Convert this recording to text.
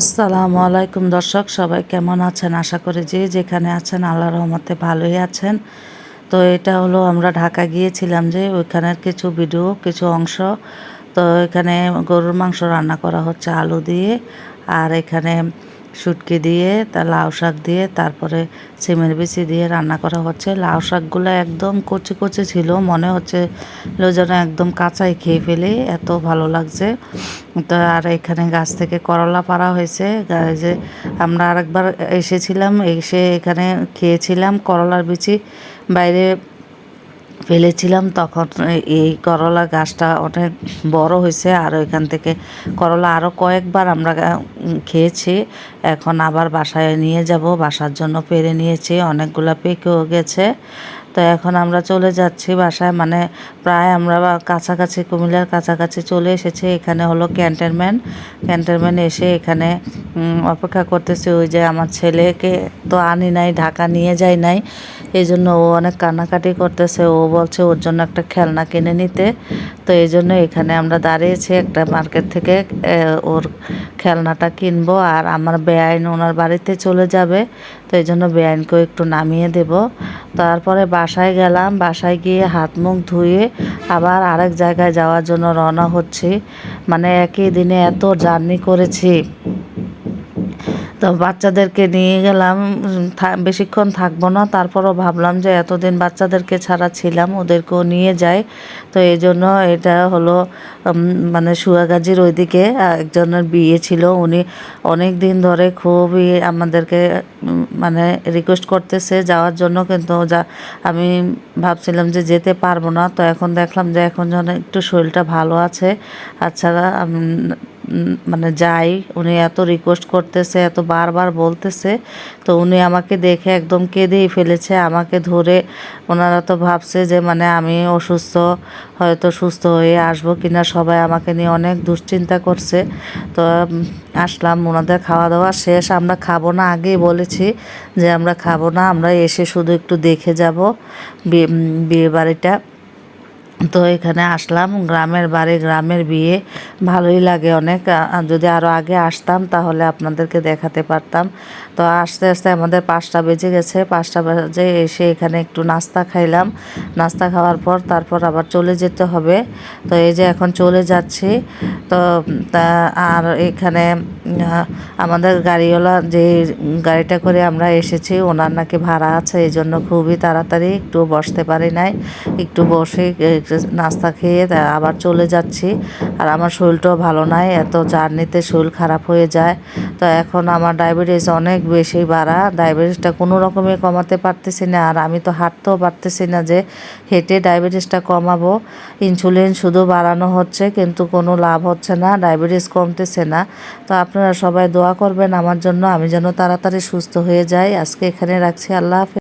আসসালামু আলাইকুম দর্শক, সবাই কেমন আছেন? আশা করি যে যেখানে আছেন আল্লাহর রহমতে ভালোই আছেন। তো এটা হলো আমরা ঢাকা গিয়েছিলাম, যে ওইখানের কিছু ভিডিও, কিছু অংশ। তো এখানে গরুর মাংস রান্না করা হচ্ছে আলু দিয়ে, আর এখানে শুটকি দিয়ে, তা লাউ শাক দিয়ে, তারপরে সিমের বিচি দিয়ে রান্না করা হচ্ছে। লাউ শাকগুলো একদম কচি কচি ছিল, মনে হচ্ছে যেন একদম কাঁচাই খেয়ে ফেলে, এত ভালো লাগছে। তো আর এখানে গাছ থেকে করলা পাড়া হয়েছে, যে আমরা আরেকবার এসেছিলাম, এসে এখানে খেয়েছিলাম করলার বিচি বাইরে ফেলেছিলাম, তখন এই করলা গাছটা অনেক বড় হয়েছে, আর ওইখান থেকে করলা আরও কয়েকবার আমরা খেয়েছি। এখন আবার বাসায় নিয়ে যাব, বাসার জন্য পেরে নিয়েছি, অনেকগুলো পেকেও গেছে। তো এখন আমরা চলে যাচ্ছি বাসায়, মানে প্রায় আমরা কাছাকাছি, কুমিল্লার কাছাকাছি চলে এসেছি। এখানে হলো ক্যান্টনমেন্ট এসে এখানে অপেক্ষা করতেছি। ওই যে আমার ছেলেকে তো আনি নাই, ঢাকা নিয়ে যাই নাই, এই জন্য ও অনেক কান্নাকাটি করতেছে। ও বলছে ওর জন্য একটা খেলনা কিনে নিতে। তো এই জন্য এখানে আমরা দাঁড়িয়েছি একটা মার্কেট থেকে, ওর খেলনাটা কিনবো। আর আমার বেআইন ওনার বাড়িতে চলে যাবে, তো এই জন্য বেআইনকেও একটু নামিয়ে দেব। তারপরে বাসায় গেলাম, বাসায় গিয়ে হাত মুখ ধুয়ে আবার আরেক জায়গায় যাওয়ার জন্য রওনা হচ্ছি। মানে একই দিনে এত জার্নি করেছি। তো বাচ্চাদেরকে নিয়ে গেলাম, বেশিক্ষণ থাকবো না, তারপরও ভাবলাম যে এতদিন বাচ্চাদেরকে ছাড়া ছিলাম, ওদেরকেও নিয়ে যাই। তো এই জন্য এটা হলো মানে সুয়াগাজীর ওইদিকে একজনের বিয়ে ছিল। উনি অনেক দিন ধরে খুবই আমাদেরকে মানে রিকোয়েস্ট করতেছে যাওয়ার জন্য, কিন্তু আমি ভাবছিলাম যে যেতে পারবো না। তো এখন দেখলাম যে এখন যেন একটু শরীরটা ভালো আছে, আচ্ছা মানে যাই। উনি এত রিকোয়েস্ট করতেছে, এত বারবার বলতেছে। তো উনি আমাকে দেখে একদম কেঁদেই ফেলেছে, আমাকে ধরে। ওনারা তো ভাবছে যে মানে আমি অসুস্থ, হয়তো সুস্থ হয়ে আসবো কিনা, সবাই আমাকে নিয়ে অনেক দুশ্চিন্তা করছে। তো আসলাম, ওনাদের খাওয়া দাওয়া শেষ। আমরা খাবো না, আগেই বলেছি যে আমরা খাবো না, আমরা এসে শুধু একটু দেখে যাব বিয়ে বাড়িটা। তো এখানে আসলাম, গ্রামের বাড়ি, গ্রামের বিয়ে, ভালোই লাগে অনেক। যদি আরও আগে আসতাম তাহলে আপনাদেরকে দেখাতে পারতাম। তো আস্তে আস্তে আমাদের 5টা বেজে গেছে, 5টা বাজে এসে এখানে একটু নাস্তা খাইলাম। নাস্তা খাওয়ার পর তারপর আবার চলে যেতে হবে। তো এই যে এখন চলে যাচ্ছি। তো আর এখানে আমাদের গাড়িওয়ালা, যে গাড়িটা করে আমরা এসেছি, ওনার নাকি ভাড়া আছে, এই জন্য খুবই তাড়াতাড়ি, একটু বসতে পারি নাই। একটু বসে নাস্তা খেয়ে আবার চলে যাচ্ছি। আর আমার শরীরটাও ভালো নাই, এত জার্নিতে শরীর খারাপ হয়ে যায়। তো এখন আমার ডায়াবেটিস অনেক বেশি বাড়া, ডায়াবেটিসটা কোনো রকমে কমাতে পারতেছি না। আর আমি তো হাঁটতেও পারতেছি না যে হেঁটে ডায়াবেটিসটা কমাবো। ইনসুলিন শুধু বাড়ানো হচ্ছে, কিন্তু কোনো লাভ হচ্ছে না, ডায়াবেটিস কমতেছে না। তো আপনারা সবাই দোয়া করবেন আমার জন্য, আমি যেন তাড়াতাড়ি সুস্থ হয়ে যাই। আজকে এখানে রাখছি, আল্লাহ হাফেজ।